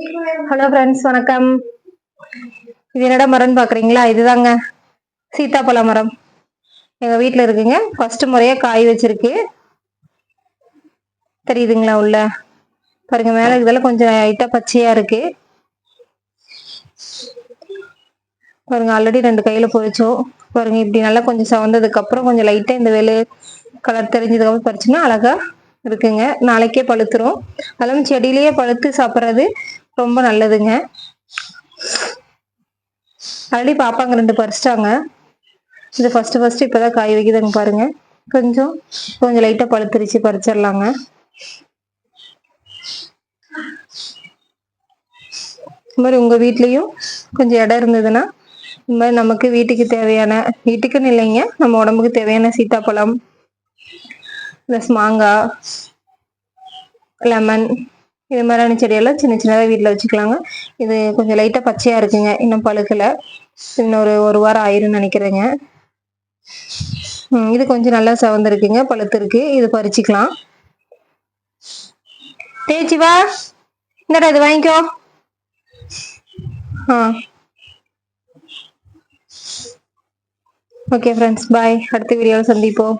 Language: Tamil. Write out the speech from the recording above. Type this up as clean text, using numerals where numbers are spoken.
ஹலோ ஃப்ரெண்ட்ஸ், வணக்கம். இது என்னடா மரம்னு பாக்குறீங்களா? இதுதாங்க சீத்தாப்பழ மரம். எங்க வீட்டுல இருக்குங்க. ஃபர்ஸ்ட் முறையா காய் வச்சிருக்கு. தெரியுதுங்களா? உள்ள பாருங்க, மேல இதெல்லாம் கொஞ்சம் லைட்டா பச்சையா இருக்கு. பாருங்க, ஆல்ரெடி 2 கையில பொறிச்சோம். பாருங்க, இப்படி நல்லா கொஞ்சம் சவந்ததுக்கு அப்புறம் கொஞ்சம் லைட்டா இந்த வெள்ளை கலர் தெரிஞ்சதுக்கு அப்புறம் பறிச்சுன்னா அழகா இருக்குங்க. நாளைக்கே பழுத்துரும். அதெல்லாம் செடியிலேயே பழுத்து சாப்பிட்றது ரொம்ப நல்லதுங்க. ஆல்ரெடி பாப்பாங்க 2 பறிச்சிட்டாங்க. இது ஃபர்ஸ்ட் இப்பதான் காய் வைக்குதுங்க. பாருங்க, கொஞ்சம் கொஞ்சம் லைட்டா பழுத்துருச்சு. பறிச்சிடலாங்க. இந்த மாதிரி உங்க வீட்லயும் கொஞ்சம் இடம் இருந்ததுன்னா இந்த மாதிரி நமக்கு வீட்டுக்கு தேவையான, வீட்டுக்குன்னு இல்லைங்க, நம்ம உடம்புக்கு தேவையான சீத்தாப்பழம், ப்ளஸ் மாங்காய், லெமன், இது மாதிரியான செடியெல்லாம் சின்ன சின்னதாக வீட்டில் வச்சுக்கலாங்க. இது கொஞ்சம் லைட்டாக பச்சையாக இருக்குங்க, இன்னும் பழுக்கலை. இன்னொரு 1 வாரம் ஆயிரும்னு நினைக்கிறேங்க. இது கொஞ்சம் நல்லா சவந்திருக்குங்க, பழுத்திருக்கு. இது பறிச்சுக்கலாம். தேய்ச்சிவா, இந்தடா இது வாங்கிக்கோ. ஓகே ஃப்ரெண்ட்ஸ், பாய். அடுத்த வீடியோவில் சந்திப்போம்.